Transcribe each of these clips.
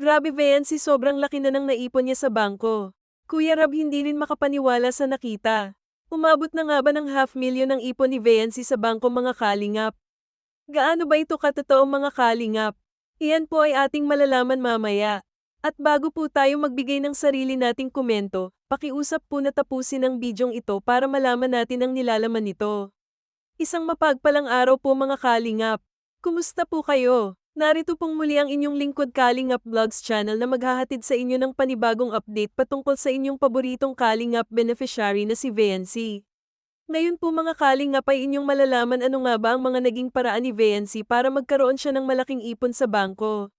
Grabe Vency, sobrang laki na ng naipon niya sa bangko. Kuya Rab, hindi rin makapaniwala sa nakita. Umabot na nga ba ng 500,000 ang ipon ni Vency sa bangko mga kalingap? Gaano ba ito katotoo mga kalingap? Iyan po ay ating malalaman mamaya. At bago po tayo magbigay ng sarili nating komento, pakiusap po na tapusin ang bidyong ito para malaman natin ang nilalaman nito. Isang mapagpalang araw po mga kalingap. Kumusta po kayo? Narito pong muli ang inyong lingkod Kalingap Vlogs channel na maghahatid sa inyo ng panibagong update patungkol sa inyong paboritong Kalingap beneficiary na si Vency. Ngayon po mga Kalingap ay inyong malalaman ano nga ba ang mga naging paraan ni Vency para magkaroon siya ng malaking ipon sa bangko.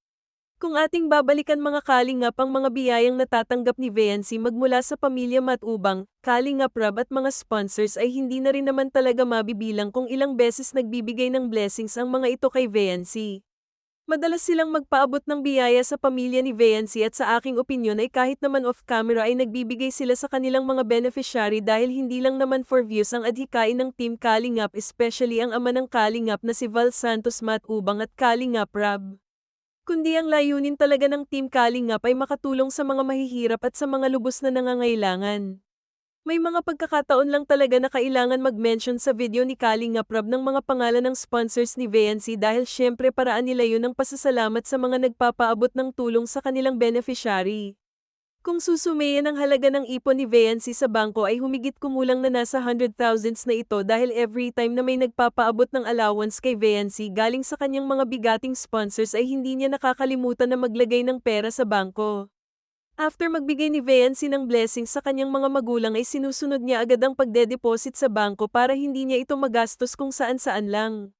Kung ating babalikan mga Kalingap ang mga biyayang natatanggap ni Vency magmula sa pamilya Matubang, Kalingap Rab at mga sponsors ay hindi na rin naman talaga mabibilang kung ilang beses nagbibigay ng blessings ang mga ito kay Vency. Madalas silang magpaabot ng biyaya sa pamilya ni Vency at sa aking opinyon ay kahit naman off-camera ay nagbibigay sila sa kanilang mga beneficiary dahil hindi lang naman for views ang adhikain ng Team Kalingap, especially ang ama ng Kalingap na si Val Santos Matubang at Kalingap Rab. Kundi ang layunin talaga ng Team Kalingap ay makatulong sa mga mahihirap at sa mga lubos na nangangailangan. May mga pagkakataon lang talaga na kailangan mag-mention sa video ni Kalingap Rab ng mga pangalan ng sponsors ni Vency dahil syempre paraan nila yun ng pasasalamat sa mga nagpapaabot ng tulong sa kanilang beneficiary. Kung susumayin ang halaga ng ipon ni Vency sa bangko ay humigit kumulang na nasa 100,000s na ito dahil every time na may nagpapaabot ng allowance kay Vency galing sa kanyang mga bigating sponsors ay hindi niya nakakalimutan na maglagay ng pera sa bangko. After magbigay ni Vency ng blessings sa kanyang mga magulang ay sinusunod niya agad ang pagde-deposit sa bangko para hindi niya ito magastos kung saan-saan lang.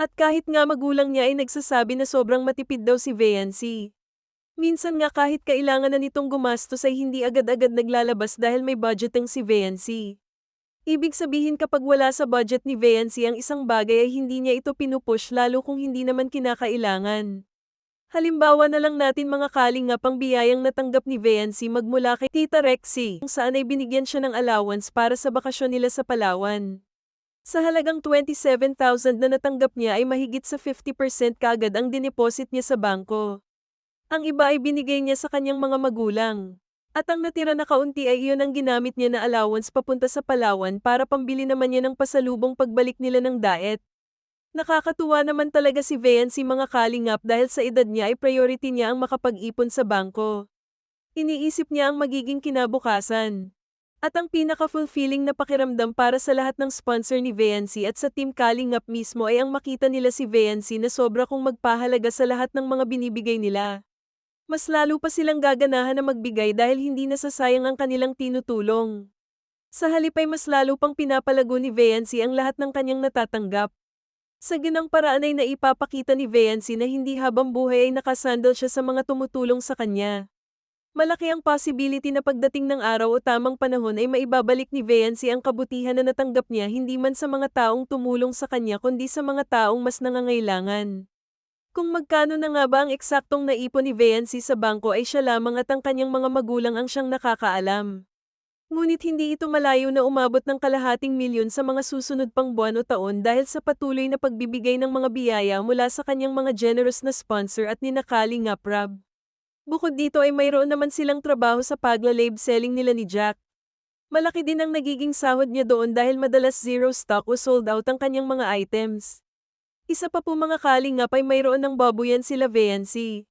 At kahit nga magulang niya ay nagsasabi na sobrang matipid daw si Vency. Minsan nga kahit kailangan na nitong gumastos ay hindi agad-agad naglalabas dahil may budgeting si Vency. Ibig sabihin kapag wala sa budget ni Vency ang isang bagay ay hindi niya ito pinupush lalo kung hindi naman kinakailangan. Halimbawa na lang natin mga Kalingap ang biyayang natanggap ni Vency magmula kay Tita Rexy kung saan ay binigyan siya ng allowance para sa bakasyon nila sa Palawan. Sa halagang 27,000 na natanggap niya ay mahigit sa 50% kaagad ang dineposit niya sa bangko. Ang iba ay binigay niya sa kanyang mga magulang. At ang natira na kaunti ay iyon ang ginamit niya na allowance papunta sa Palawan para pambili naman niya ng pasalubong pagbalik nila ng diet. Nakakatuwa naman talaga si Vency mga Kalingap dahil sa edad niya ay priority niya ang makapag-ipon sa bangko. Iniisip niya ang magiging kinabukasan. At ang pinaka-fulfilling na pakiramdam para sa lahat ng sponsor ni Vency at sa Team Kalingap mismo ay ang makita nila si Vency na sobra kong magpahalaga sa lahat ng mga binibigay nila. Mas lalo pa silang gaganahan na magbigay dahil hindi nasasayang ang kanilang tinutulong. Sa halip ay mas lalo pang pinapalago ni Vency ang lahat ng kanyang natatanggap. Sa ganang paraan ay naipapakita ni Vency na hindi habang buhay ay nakasandal siya sa mga tumutulong sa kanya. Malaki ang possibility na pagdating ng araw o tamang panahon ay maibabalik ni Vency ang kabutihan na natanggap niya hindi man sa mga taong tumulong sa kanya kundi sa mga taong mas nangangailangan. Kung magkano na nga ba ang eksaktong naipon ni Vency sa bangko ay siya lamang at ang kanyang mga magulang ang siyang nakakaalam. Ngunit hindi ito malayo na umabot ng kalahating milyon sa mga susunod pang buwan o taon dahil sa patuloy na pagbibigay ng mga biyaya mula sa kanyang mga generous na sponsor at ni Kalingap Rab. Bukod dito ay mayroon naman silang trabaho sa pagla-live selling nila ni Jack. Malaki din ang nagiging sahod niya doon dahil madalas zero stock o sold out ang kanyang mga items. Isa pa po mga Kalingap ay mayroon ng babuyan sila Vency.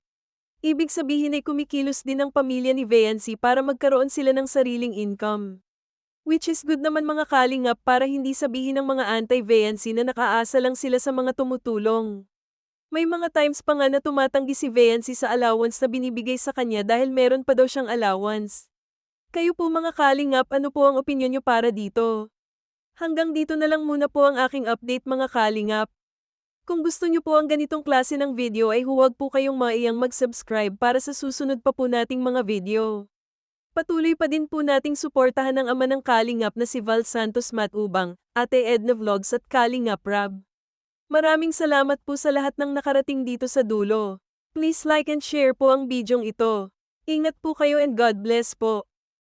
Ibig sabihin ay kumikilos din ang pamilya ni Vency para magkaroon sila ng sariling income. Which is good naman mga Kalingap para hindi sabihin ng mga anti-Vency na nakaasa lang sila sa mga tumutulong. May mga times pa nga na tumatanggi si Vency sa allowance na binibigay sa kanya dahil meron pa daw siyang allowance. Kayo po mga Kalingap, ano po ang opinyon niyo para dito? Hanggang dito na lang muna po ang aking update mga Kalingap. Kung gusto niyo po ang ganitong klase ng video ay huwag po kayong maiyang mag-subscribe para sa susunod pa po nating mga video. Patuloy pa din po nating suportahan ang ama ng Kalingap na si Val Santos Matubang, Ate Edna Vlogs at Kalingap Rab. Maraming salamat po sa lahat ng nakarating dito sa dulo. Please like and share po ang bidyong ito. Ingat po kayo and God bless po.